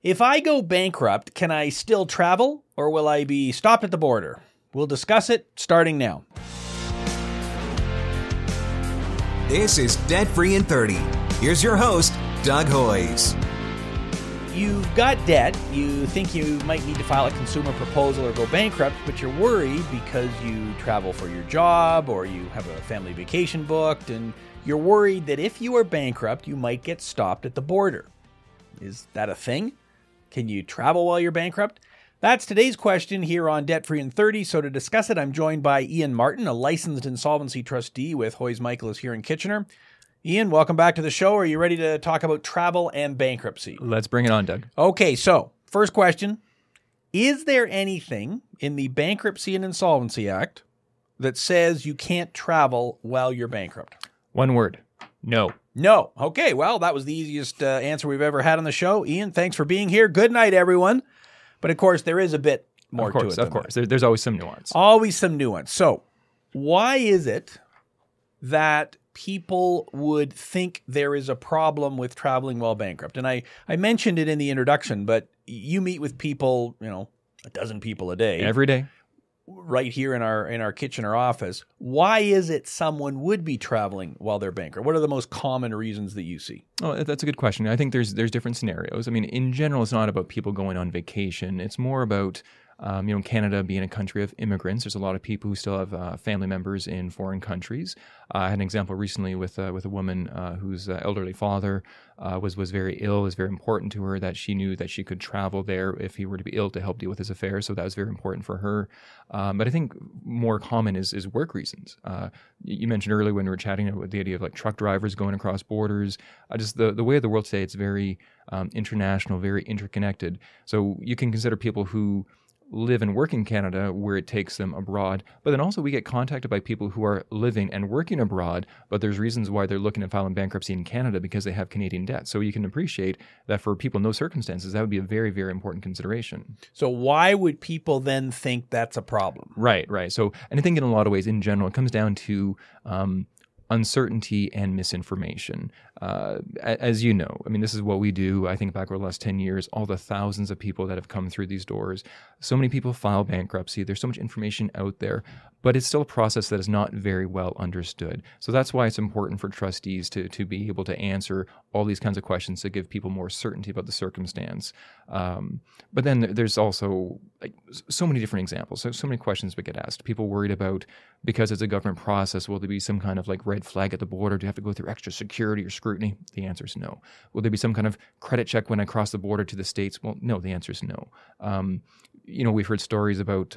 If I go bankrupt, can I still travel or will I be stopped at the border? We'll discuss it starting now. This is Debt Free in 30. Here's your host, Doug Hoyes. You've got debt, you think you might need to file a consumer proposal or go bankrupt, but you're worried because you travel for your job or you have a family vacation booked, and you're worried that if you are bankrupt, you might get stopped at the border. Is that a thing? Can you travel while you're bankrupt? That's today's question here on Debt Free in 30. So to discuss it, I'm joined by Ian Martin, a licensed insolvency trustee with Hoyes Michaelis here in Kitchener. Ian, welcome back to the show. Are you ready to talk about travel and bankruptcy? Let's bring it on, Doug. Okay, so first question. Is there anything in the Bankruptcy and Insolvency Act that says you can't travel while you're bankrupt? One word. No. No. Okay, well, that was the easiest answer we've ever had on the show. Ian, thanks for being here. Good night, everyone. But of course, there is a bit more to it. Of course. There's always some nuance. Always some nuance. So why is it that people would think there is a problem with traveling while bankrupt? And I mentioned it in the introduction, but you meet with people, a dozen people a day. Every day. Right here in our Kitchener office. Why is it someone would be traveling while they're bankrupt? What are the most common reasons that you see? Oh, that's a good question. I think there's different scenarios. I mean, in general, it's not about people going on vacation. It's more about Canada being a country of immigrants. There's a lot of people who still have family members in foreign countries. I had an example recently with a woman whose elderly father was very ill. It was very important to her that she knew that she could travel there if he were to be ill to help deal with his affairs. So that was very important for her. But I think more common is work reasons. You mentioned earlier when we were chatting about the idea of like truck drivers going across borders. Just the way of the world today, it's very international, very interconnected. So you can consider people who live and work in Canada where it takes them abroad. But then also we get contacted by people who are living and working abroad, but there's reasons why they're looking at filing bankruptcy in Canada because they have Canadian debt. So you can appreciate that for people in those circumstances, that would be a very, very important consideration. So why would people then think that's a problem? Right. So, and I think in a lot of ways, in general, it comes down to uncertainty and misinformation. As you know, I mean, this is what we do. I think back over the last 10 years, all the thousands of people that have come through these doors. So many people file bankruptcy. There's so much information out there, but it's still a process that is not very well understood. So that's why it's important for trustees to be able to answer all these kinds of questions to give people more certainty about the circumstance. But then there's also like so many different examples. So many questions we get asked. People worried about, because it's a government process, will there be some kind of like red flag at the border? Do you have to go through extra security or scrutiny? The answer is no. Will there be some kind of credit check when I cross the border to the States? Well, no, the answer is no. We've heard stories about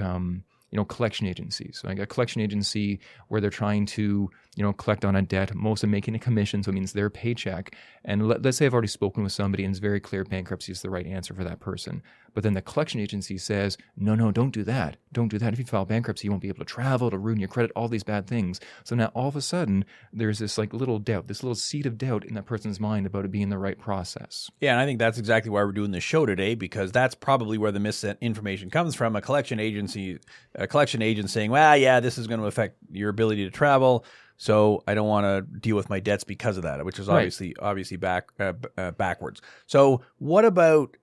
collection agencies. Like a collection agency where they're trying to, collect on a debt, most of them making a commission, so it means their paycheck. And let's say I've already spoken with somebody and it's very clear bankruptcy is the right answer for that person. But then the collection agency says, no, don't do that. Don't do that. If you file bankruptcy, you won't be able to travel, to ruin your credit, all these bad things. So now all of a sudden, there's this like little doubt, this little seed of doubt in that person's mind about it being the right process. Yeah, and I think that's exactly why we're doing this show today, because that's probably where the misinformation comes from. A collection agent saying, well, yeah, this is going to affect your ability to travel, so I don't want to deal with my debts because of that, which is obviously backwards. So what about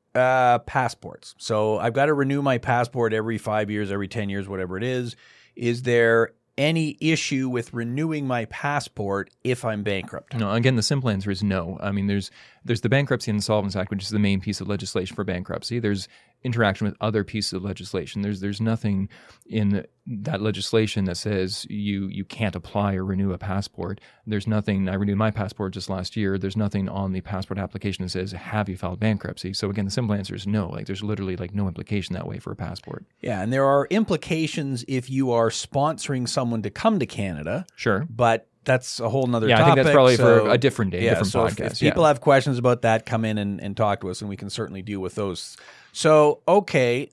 passports? So I've got to renew my passport every 5 years, every 10 years, whatever it is. Is there any issue with renewing my passport if I'm bankrupt? No, again, the simple answer is no. I mean, there's the Bankruptcy and Insolvency Act, which is the main piece of legislation for bankruptcy. There's interaction with other pieces of legislation. There's nothing in that legislation that says you can't apply or renew a passport. There's nothing. I renewed my passport just last year. There's nothing on the passport application that says, have you filed bankruptcy? So again, the simple answer is no. Like there's literally like no implication that way for a passport. Yeah, and there are implications if you are sponsoring someone to come to Canada. Sure. But that's a whole nother topic. I think that's probably for a different day, different podcast. If people have questions about that, come in and talk to us, and we can certainly deal with those. So, okay,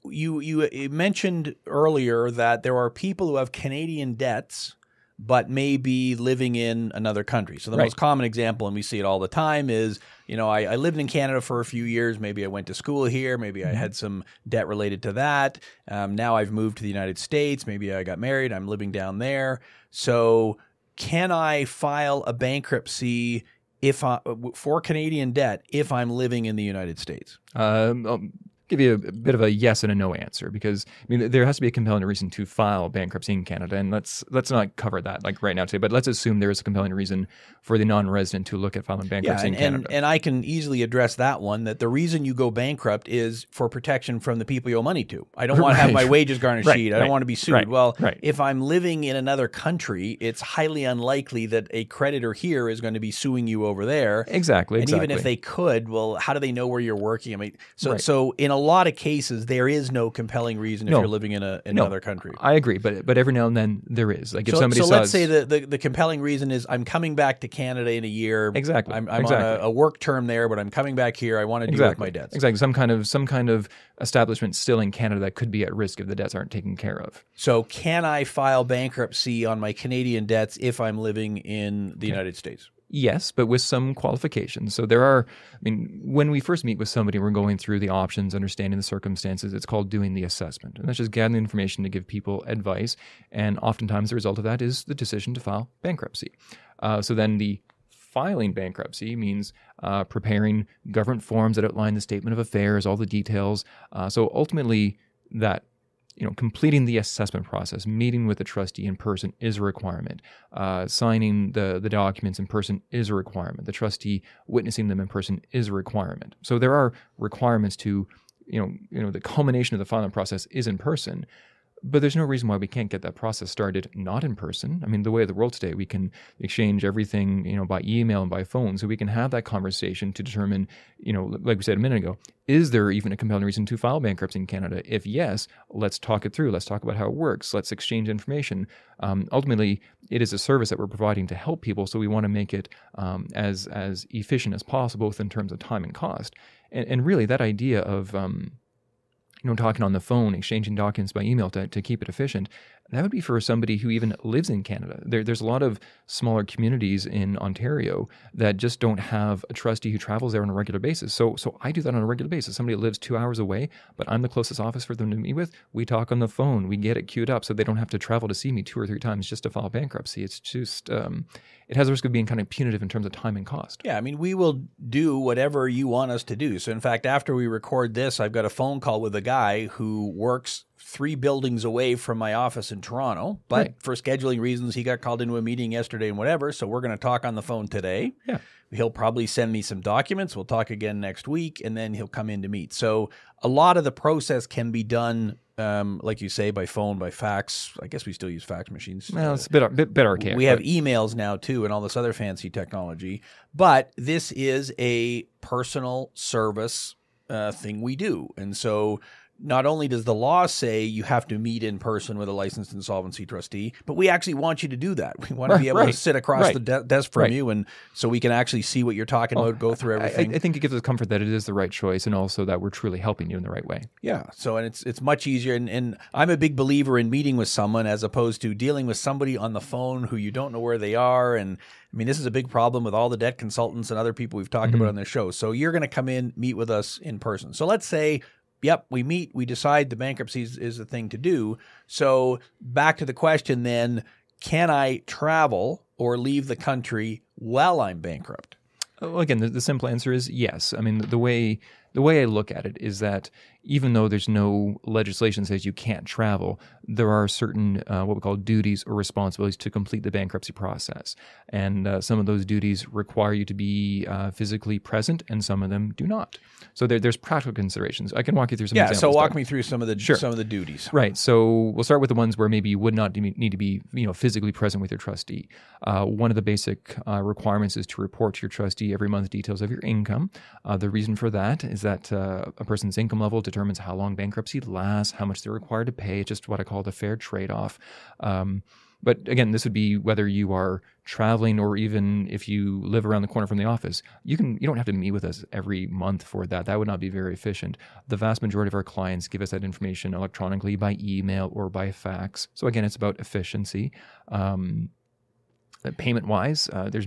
you mentioned earlier that there are people who have Canadian debts but may be living in another country. So the most common example, and we see it all the time, is, I lived in Canada for a few years. Maybe I went to school here. Maybe I had some debt related to that. Now I've moved to the United States. Maybe I got married. I'm living down there. So can I file a bankruptcy for Canadian debt if I'm living in the United States? I'll give you a bit of a yes and a no answer, because there has to be a compelling reason to file bankruptcy in Canada, and let's not cover that like right now today. But let's assume there is a compelling reason for the non-resident to look at filing bankruptcy in Canada. And I can easily address that one. That the reason you go bankrupt is for protection from the people you owe money to. I don't want to have my wages garnished. I don't want to be sued. If I'm living in another country, it's highly unlikely that a creditor here is going to be suing you over there. Exactly. And even if they could, well, how do they know where you're working? I mean, so in a lot of cases, there is no compelling reason if you're living in another country. I agree, but every now and then there is. Like if somebody says, let's say the compelling reason is I'm coming back to Canada in a year. Exactly. I'm on a work term there, but I'm coming back here. I want to deal with my debts. Exactly. Some kind of establishment still in Canada that could be at risk if the debts aren't taken care of. So can I file bankruptcy on my Canadian debts if I'm living in the United States? Yes, but with some qualifications. So there are, when we first meet with somebody, we're going through the options, understanding the circumstances. It's called doing the assessment. And that's just gathering the information to give people advice. And oftentimes the result of that is the decision to file bankruptcy. So then the filing bankruptcy means preparing government forms that outline the statement of affairs, all the details. So ultimately that completing the assessment process, meeting with the trustee in person is a requirement. Signing the documents in person is a requirement. The trustee witnessing them in person is a requirement. So there are requirements to, the culmination of the filing process is in person. But there's no reason why we can't get that process started not in person. The way of the world today, we can exchange everything, by email and by phone. So we can have that conversation to determine, like we said a minute ago, is there even a compelling reason to file bankruptcy in Canada? If yes, let's talk it through. Let's talk about how it works. Let's exchange information. Ultimately, it is a service that we're providing to help people. So we want to make it as efficient as possible, both in terms of time and cost. And really that idea of talking on the phone, exchanging documents by email to keep it efficient, that would be for somebody who even lives in Canada. There's a lot of smaller communities in Ontario that just don't have a trustee who travels there on a regular basis. So I do that on a regular basis. Somebody lives 2 hours away, but I'm the closest office for them to meet with. We talk on the phone. We get it queued up so they don't have to travel to see me 2 or 3 times just to file bankruptcy. It's just, it has a risk of being kind of punitive in terms of time and cost. Yeah, we will do whatever you want us to do. So in fact, after we record this, I've got a phone call with a guy who works 3 buildings away from my office in Toronto, but for scheduling reasons, he got called into a meeting yesterday and whatever. So we're going to talk on the phone today. Yeah. He'll probably send me some documents. We'll talk again next week, and then he'll come in to meet. So a lot of the process can be done, like you say, by phone, by fax. I guess we still use fax machines. Well, it's a bit archaic. We have emails now too, and all this other fancy technology. But this is a personal service thing we do, and so not only does the law say you have to meet in person with a licensed insolvency trustee, but we actually want you to do that. We want to be able to sit across the desk from you, and so we can actually see what you're talking about, go through everything. I think it gives us comfort that it is the right choice, and also that we're truly helping you in the right way. Yeah. So, and it's much easier. And I'm a big believer in meeting with someone as opposed to dealing with somebody on the phone who you don't know where they are. And this is a big problem with all the debt consultants and other people we've talked about on this show. So you're going to come in, meet with us in person. So let's say, yep, we meet, we decide the bankruptcy is the thing to do. So back to the question then, can I travel or leave the country while I'm bankrupt? Well, again, the simple answer is yes. The way I look at it is that even though there's no legislation that says you can't travel, there are certain what we call duties or responsibilities to complete the bankruptcy process. And some of those duties require you to be physically present, and some of them do not. So there's practical considerations. I can walk you through some examples. So walk me through some of the duties. Right. So we'll start with the ones where maybe you would not need to be physically present with your trustee. One of the basic requirements is to report to your trustee every month details of your income. The reason for that is that a person's income level determines how long bankruptcy lasts, how much they're required to pay. It's just what I call the fair trade-off. But again, this would be whether you are traveling or even if you live around the corner from the office. You don't have to meet with us every month for that. That would not be very efficient. The vast majority of our clients give us that information electronically by email or by fax. So again, it's about efficiency. Payment-wise, there's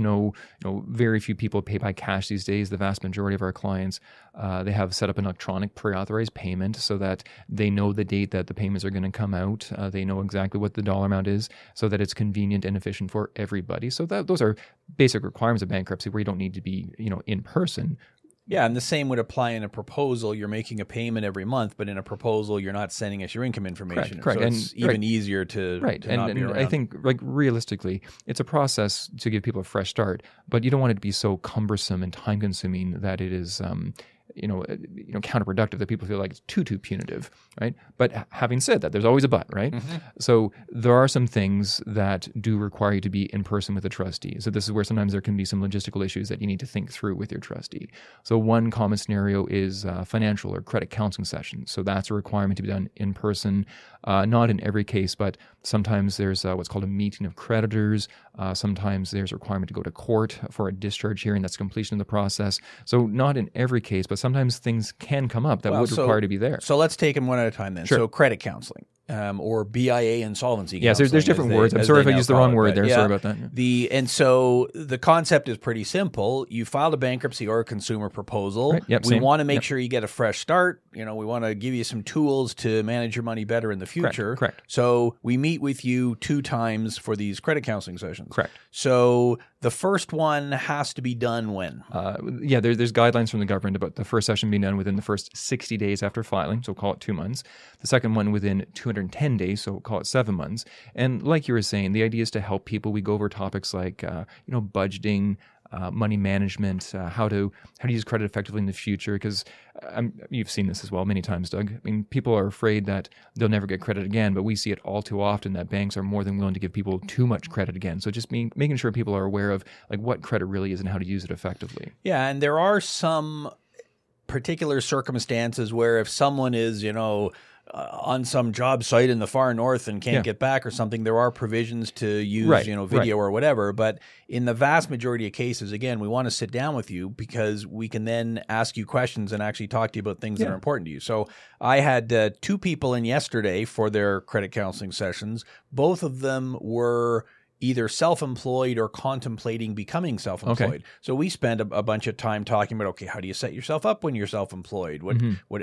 very few people pay by cash these days. The vast majority of our clients, they have set up an electronic pre-authorized payment so that they know the date that the payments are going to come out. They know exactly what the dollar amount is so that it's convenient and efficient for everybody. So those are basic requirements of bankruptcy where you don't need to be, in person. Yeah, and the same would apply in a proposal. You're making a payment every month, but in a proposal, you're not sending us your income information. Correct. So it's even easier to not be around. I think, realistically, it's a process to give people a fresh start, but you don't want it to be so cumbersome and time-consuming that it is counterproductive, that people feel like it's too punitive, right? But having said that, there's always a but, right? Mm-hmm. So there are some things that do require you to be in person with a trustee. So this is where sometimes there can be some logistical issues that you need to think through with your trustee. So one common scenario is financial or credit counseling sessions. So that's a requirement to be done in person, not in every case, but sometimes there's what's called a meeting of creditors. Sometimes there's a requirement to go to court for a discharge hearing. That's completion of the process. So not in every case, but sometimes things can come up that would require to be there. So let's take them one at a time then. Sure. So credit counseling. Or BIA insolvency counseling. Yes, there's different words. I'm sorry if I used the wrong word there. Sorry about that. And so the concept is pretty simple. You filed a bankruptcy or a consumer proposal. Right. Yep, we want to make sure you get a fresh start. We want to give you some tools to manage your money better in the future. Correct. So we meet with you 2 times for these credit counseling sessions. Correct. So the first one has to be done when? There's guidelines from the government about the first session being done within the first 60 days after filing, so call it 2 months. The second one within 210 days, so call it 7 months. And like you were saying, the idea is to help people. We go over topics like budgeting, money management, how to use credit effectively in the future, because you've seen this as well many times, Doug. I mean, people are afraid that they'll never get credit again, but we see it all too often that banks are more than willing to give people too much credit again. So just making sure people are aware of what credit really is and how to use it effectively. Yeah, and there are some particular circumstances where if someone is, on some job site in the far north and can't get back or something, there are provisions to use, video or whatever. But in the vast majority of cases, again, we want to sit down with you because we can then ask you questions and actually talk to you about things that are important to you. So I had 2 people in yesterday for their credit counseling sessions. Both of them were either self-employed or contemplating becoming self-employed. Okay. So we spend a bunch of time talking about, okay, how do you set yourself up when you're self-employed?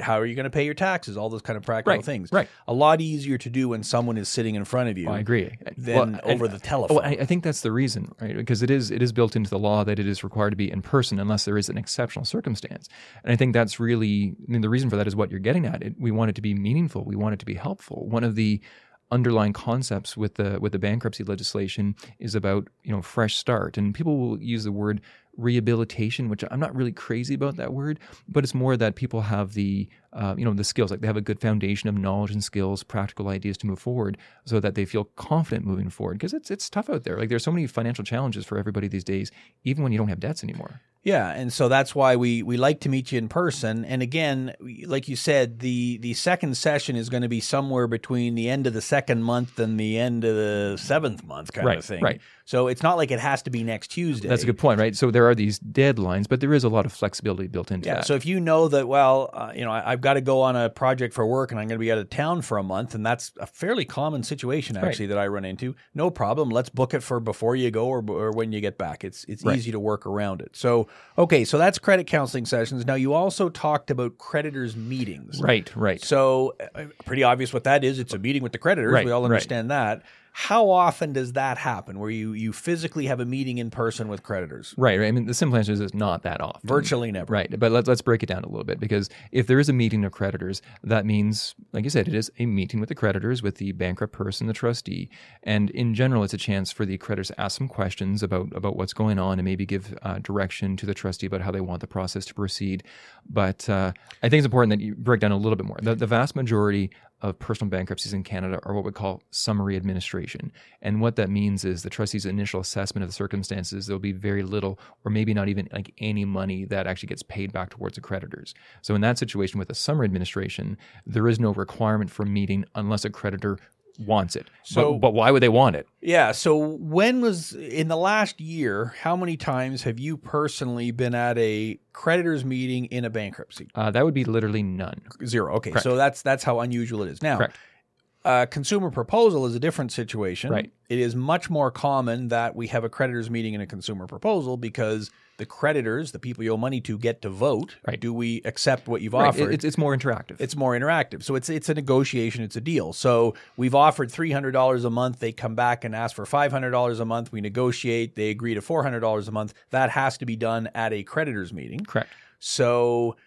How are you going to pay your taxes? All those kind of practical things. Right. A lot easier to do when someone is sitting in front of you. I agree. Than over the telephone. I think that's the reason, right? Because it is built into the law that it is required to be in person unless there is an exceptional circumstance. And I think that's really, the reason for that is what you're getting at. We want it to be meaningful. We want it to be helpful. One of the underlying concepts with the bankruptcy legislation is about fresh start, and people will use the word rehabilitation, which I'm not really crazy about that word, but it's more that people have the the skills, like they have a good foundation of knowledge and skills, practical ideas to move forward, so that they feel confident moving forward. Because it's tough out there. Like there's so many financial challenges for everybody these days, even when you don't have debts anymore. Yeah, and so that's why we like to meet you in person. And again, like you said, the second session is going to be somewhere between the end of the 2nd month and the end of the 7th month kind of thing. Right. So it's not like it has to be next Tuesday. That's a good point, right? So there are these deadlines, but there is a lot of flexibility built into that. So if you know that, I've got to go on a project for work and I'm going to be out of town for a month, and that's a fairly common situation actually that I run into, no problem. Let's book it for before you go or when you get back. It's easy to work around it. So, okay, so that's credit counseling sessions. Now, you also talked about creditors' meetings. Right. So pretty obvious what that is. It's a meeting with the creditors. We all understand that. How often does that happen, where you physically have a meeting in person with creditors? Right. I mean, the simple answer is it's not that often. Virtually never. Right. But let's break it down a little bit, because if there is a meeting of creditors, that means, like you said, it is a meeting with the creditors, with the bankrupt person, the trustee. And in general, it's a chance for the creditors to ask some questions about what's going on and maybe give direction to the trustee about how they want the process to proceed. But I think it's important that you break down a little bit more. The vast majority of personal bankruptcies in Canada are what we call summary administration. And what that means is the trustee's initial assessment of the circumstances, there'll be very little or maybe not even like any money that actually gets paid back towards the creditors. So in that situation with a summary administration, there is no requirement for meeting unless a creditor wants it. So, but why would they want it? Yeah. So in the last year, how many times have you personally been at a creditors meeting in a bankruptcy? That would be literally none. 0. Okay. Correct. So that's how unusual it is. Now, correct. A consumer proposal is a different situation. Right. It is much more common that we have a creditors meeting and a consumer proposal because the creditors, the people you owe money to, get to vote. Right. Do we accept what you've Right. offered? It's more interactive. It's more interactive. So it's a negotiation. It's a deal. So we've offered $300 a month. They come back and ask for $500 a month. We negotiate. They agree to $400 a month. That has to be done at a creditors meeting. Correct. So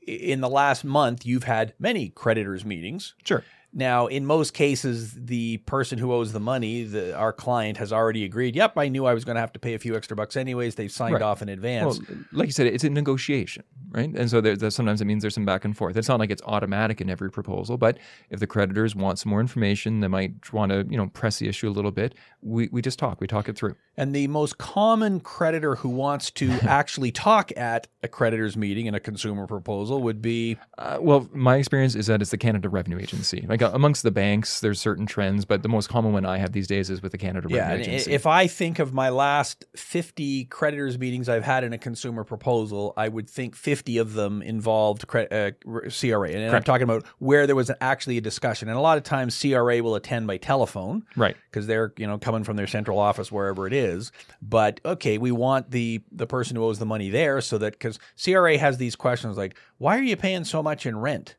in the last month, you've had many creditors meetings. Sure. Now, in most cases, the person who owes the money, our client, has already agreed, yep, I knew I was going to have to pay a few extra bucks anyways. They've signed off in advance. Well, like you said, it's a negotiation, right? And so sometimes it means there's some back and forth. It's not like it's automatic in every proposal, but if the creditors want some more information, they might want to, press the issue a little bit. We just talk. We talk it through. And the most common creditor who wants to actually talk at a creditors meeting in a consumer proposal would be? Well, my experience is that it's the Canada Revenue Agency. Like amongst the banks, there's certain trends, but the most common one I have these days is with the Canada Revenue Agency. If I think of my last 50 creditors meetings I've had in a consumer proposal, I would think 50 of them involved CRA. And I'm talking about where there was actually a discussion. And a lot of times CRA will attend by telephone. Right. Because they're coming from their central office, wherever it is. But okay, we want the person who owes the money there, so that, because CRA has these questions like, why are you paying so much in rent?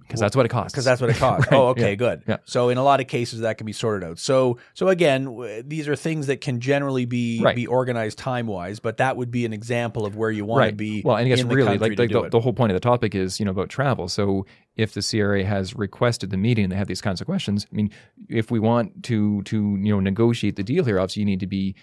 Because that's what it costs. Because that's what it costs. Right. Oh, okay, Yeah. good. Yeah. So in a lot of cases that can be sorted out. So again, these are things that can generally be organized time-wise, but that would be an example of where you want to be. Well, and I guess in the really, country like the whole point of the topic is, about travel. So if the CRA has requested the meeting and they have these kinds of questions, I mean, if we want to negotiate the deal here, obviously you need to be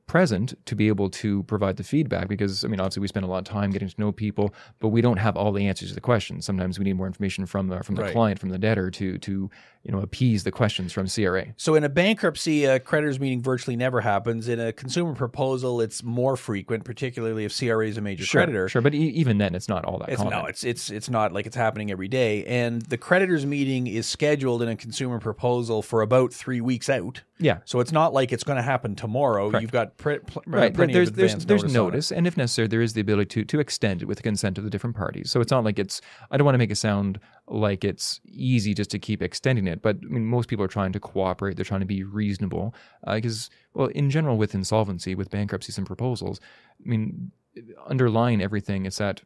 present to be able to provide the feedback, because obviously we spend a lot of time getting to know people, but we don't have all the answers to the questions. Sometimes we need more information from the client, from the debtor to appease the questions from CRA. So in a bankruptcy, a creditors meeting virtually never happens. In a consumer proposal, it's more frequent, particularly if CRA is a major creditor. Sure, but even then, it's not all that common. No, it's not like it's happening every day. And the creditors meeting is scheduled in a consumer proposal for about 3 weeks out. Yeah. So it's not like it's going to happen tomorrow. Correct. You've got plenty There's of advance notice, and if necessary, there is the ability to extend it with the consent of the different parties. So it's not like I don't want to make it sound like it's easy just to keep extending it, but most people are trying to cooperate. They're trying to be reasonable because, in general, with insolvency, with bankruptcies and proposals, underlying everything is that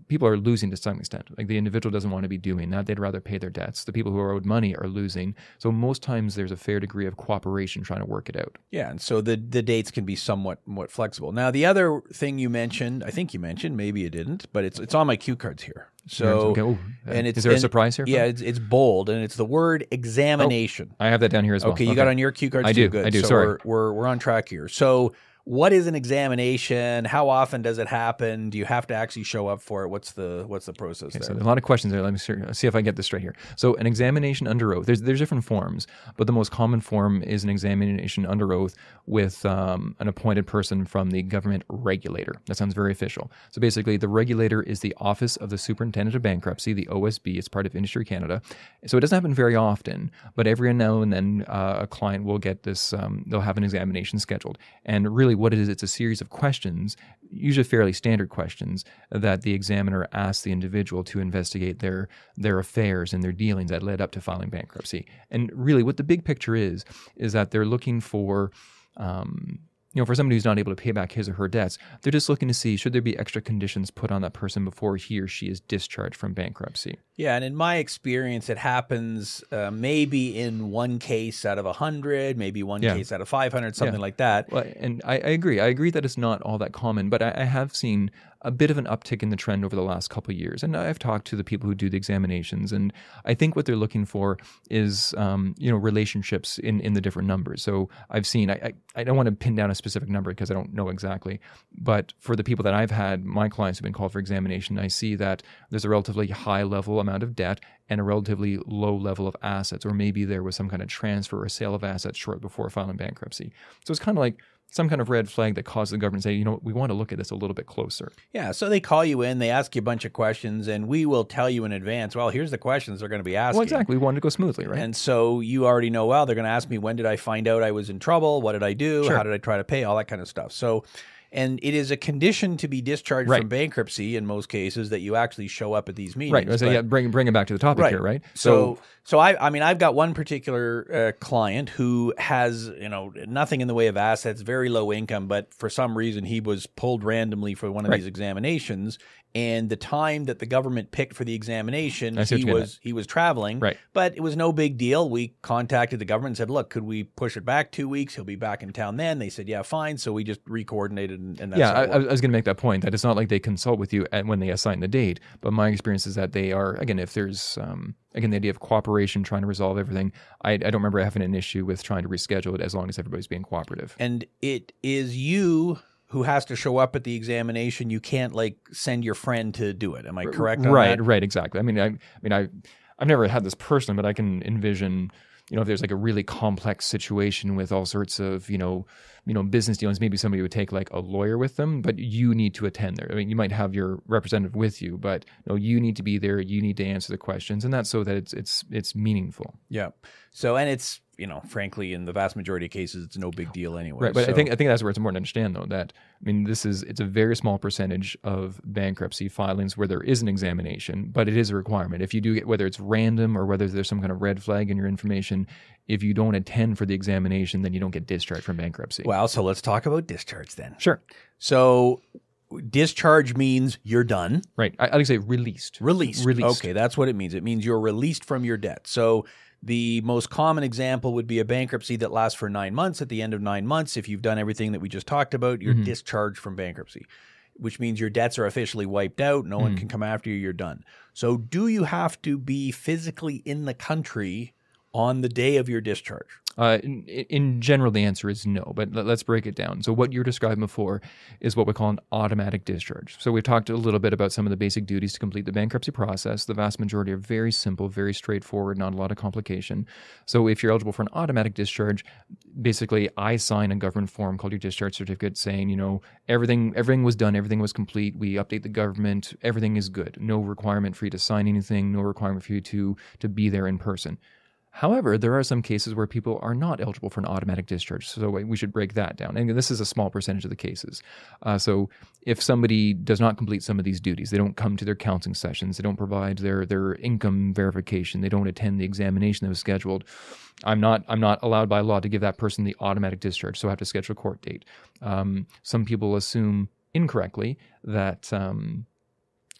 people are losing to some extent. Like the individual doesn't want to be doing that. They'd rather pay their debts. The people who are owed money are losing. So most times there's a fair degree of cooperation trying to work it out. Yeah, and so the dates can be somewhat flexible. Now, the other thing you mentioned, I think you mentioned, maybe you didn't, but it's on my cue cards here. So, and is there a surprise here? Yeah, it's bold, and it's the word examination. I have that down here as well. Okay, you got on your cue cards I too? do. Good. I do. So Sorry. We're on track here. So what is an examination? How often does it happen? Do you have to actually show up for it? What's the process there? So there's a lot of questions there. Let me see if I get this straight here. So an examination under oath, there's different forms, but the most common form is an examination under oath with an appointed person from the government regulator. That sounds very official. So basically, the regulator is the Office of the Superintendent of Bankruptcy, the OSB. It's part of Industry Canada. So it doesn't happen very often, but every now and then a client will get this, they'll have an examination scheduled. And really what it is, it's a series of questions, usually fairly standard questions, that the examiner asks the individual to investigate their affairs and their dealings that led up to filing bankruptcy. And really what the big picture is that they're looking for for somebody who's not able to pay back his or her debts, they're just looking to see, should there be extra conditions put on that person before he or she is discharged from bankruptcy? Yeah, and in my experience, it happens maybe in one case out of 100, maybe one case out of 500, something like that. Well, and I agree. I agree that it's not all that common, but I have seen a bit of an uptick in the trend over the last couple of years. And I've talked to the people who do the examinations, and I think what they're looking for is, relationships in the different numbers. So I've seen, I don't want to pin down a specific number because I don't know exactly, but for the people that I've had, my clients have been called for examination, I see that there's a relatively high level amount of debt and a relatively low level of assets, or maybe there was some kind of transfer or sale of assets short before filing bankruptcy. So it's kind of like some kind of red flag that caused the government to say, we want to look at this a little bit closer. Yeah, so they call you in, they ask you a bunch of questions, and we will tell you in advance, well, here's the questions they're going to be asking. Well, exactly. We want it to go smoothly, right? And so you already know, well, they're going to ask me, when did I find out I was in trouble? What did I do? Sure. How did I try to pay? All that kind of stuff. So And it is a condition to be discharged Right. from bankruptcy in most cases that you actually show up at these meetings. Right. So yeah, bring it back to the topic here, right? So I mean, I've got one particular client who has, nothing in the way of assets, very low income, but for some reason he was pulled randomly for one of these examinations. And the time that the government picked for the examination, he was traveling, right. But it was no big deal. We contacted the government and said, look, could we push it back 2 weeks? He'll be back in town then. They said, yeah, fine. So we just re-coordinated. And that's how it I was going to make that point, that it's not like they consult with you when they assign the date. But my experience is that they are, again, if there's, the idea of cooperation, trying to resolve everything, I don't remember having an issue with trying to reschedule it as long as everybody's being cooperative. And it is you who has to show up at the examination. You can't send your friend to do it. Am I correct on that? Right, exactly. I've never had this personally, but I can envision, if there's a really complex situation with all sorts of, business dealings, maybe somebody would take a lawyer with them, but you need to attend there. I mean, you might have your representative with you, but you need to be there. You need to answer the questions, and that's so that it's meaningful. Yeah. So, and it's, frankly, in the vast majority of cases, it's no big deal anyway. Right, but I think that's where it's important to understand, though, that it's a very small percentage of bankruptcy filings where there is an examination, but it is a requirement. If you do get, whether it's random or whether there's some kind of red flag in your information, if you don't attend for the examination, then you don't get discharged from bankruptcy. Well, so let's talk about discharge then. Sure. So discharge means you're done. Right. I like to say released. Released. Okay, that's what it means. It means you're released from your debt. So the most common example would be a bankruptcy that lasts for 9 months. At the end of 9 months, if you've done everything that we just talked about, you're discharged from bankruptcy, which means your debts are officially wiped out. No one can come after you. You're done. So do you have to be physically in the country on the day of your discharge? In general, the answer is no, but let's break it down. So what you're describing before is what we call an automatic discharge. So we've talked a little bit about some of the basic duties to complete the bankruptcy process. The vast majority are very simple, very straightforward, not a lot of complication. So if you're eligible for an automatic discharge, basically I sign a government form called your discharge certificate saying, everything was done, everything was complete. We update the government, everything is good. No requirement for you to sign anything, no requirement for you to be there in person. However, there are some cases where people are not eligible for an automatic discharge, so we should break that down. And this is a small percentage of the cases. So if somebody does not complete some of these duties, they don't come to their counseling sessions, they don't provide their income verification, they don't attend the examination that was scheduled, I'm not allowed by law to give that person the automatic discharge, so I have to schedule a court date. Some people assume incorrectly that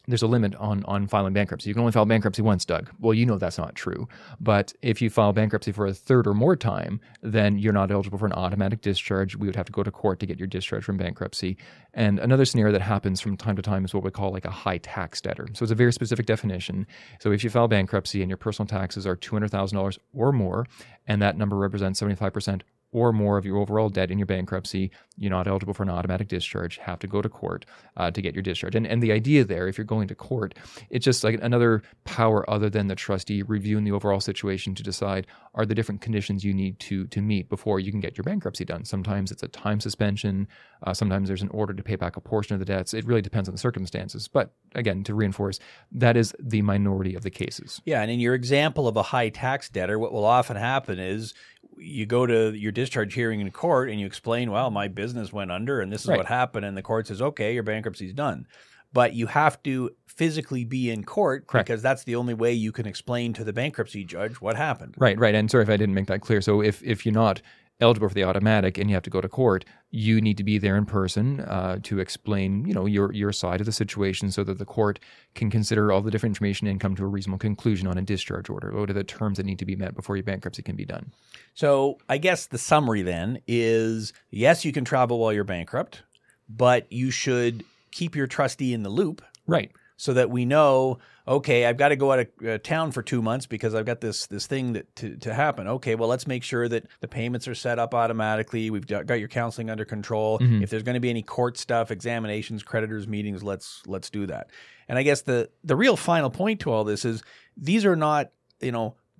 there's a limit on filing bankruptcy. You can only file bankruptcy once, Doug. Well, that's not true. But if you file bankruptcy for a third or more time, then you're not eligible for an automatic discharge. We would have to go to court to get your discharge from bankruptcy. And another scenario that happens from time to time is what we call a high tax debtor. So it's a very specific definition. So if you file bankruptcy and your personal taxes are $200,000 or more, and that number represents 75% or more of your overall debt in your bankruptcy, you're not eligible for an automatic discharge, have to go to court to get your discharge. And the idea there, if you're going to court, it's just another power other than the trustee reviewing the overall situation to decide are the different conditions you need to meet before you can get your bankruptcy done. Sometimes it's a time suspension. Sometimes there's an order to pay back a portion of the debts. It really depends on the circumstances. But again, to reinforce, that is the minority of the cases. Yeah, and in your example of a high tax debtor, what will often happen is you go to your discharge hearing in court and you explain, well, my business went under and this is what happened. And the court says, okay, your bankruptcy's done. But you have to physically be in court because that's the only way you can explain to the bankruptcy judge what happened. Right. And sorry if I didn't make that clear. So if you're not eligible for the automatic and you have to go to court, you need to be there in person to explain, your side of the situation so that the court can consider all the different information and come to a reasonable conclusion on a discharge order. What are the terms that need to be met before your bankruptcy can be done? So I guess the summary then is, yes, you can travel while you're bankrupt, but you should keep your trustee in the loop. Right. So that we know, okay, I've got to go out of town for 2 months because I've got this thing to happen. Okay, well, let's make sure that the payments are set up automatically. We've got your counseling under control. If there's going to be any court stuff, examinations, creditors meetings, let's do that. And I guess the real final point to all this is these are not,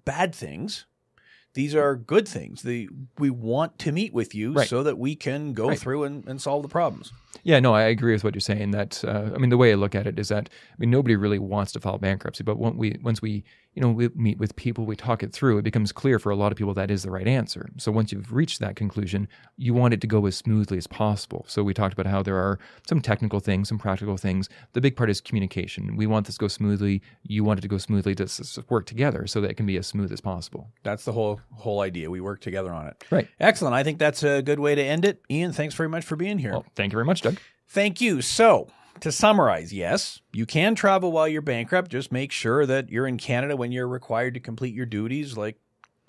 bad things. These are good things. We want to meet with you so that we can go through and solve the problems. Yeah, no, I agree with what you're saying. That I mean, the way I look at it is that nobody really wants to file bankruptcy, but once we we meet with people, we talk it through, it becomes clear for a lot of people that is the right answer. So once you've reached that conclusion, you want it to go as smoothly as possible. So we talked about how there are some technical things, some practical things. The big part is communication. We want this to go smoothly. You want it to go smoothly to work together so that it can be as smooth as possible. That's the whole idea. We work together on it. Right. Excellent. I think that's a good way to end it. Ian, thanks very much for being here. Well, thank you very much, Doug. Thank you. So, to summarize, yes, you can travel while you're bankrupt. Just make sure that you're in Canada when you're required to complete your duties like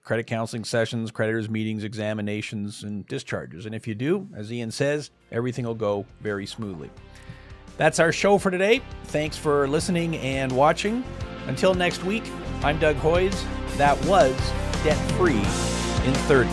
credit counseling sessions, creditors meetings, examinations, and discharges. And if you do, as Ian says, everything will go very smoothly. That's our show for today. Thanks for listening and watching. Until next week, I'm Doug Hoyes. That was Debt Free in 30.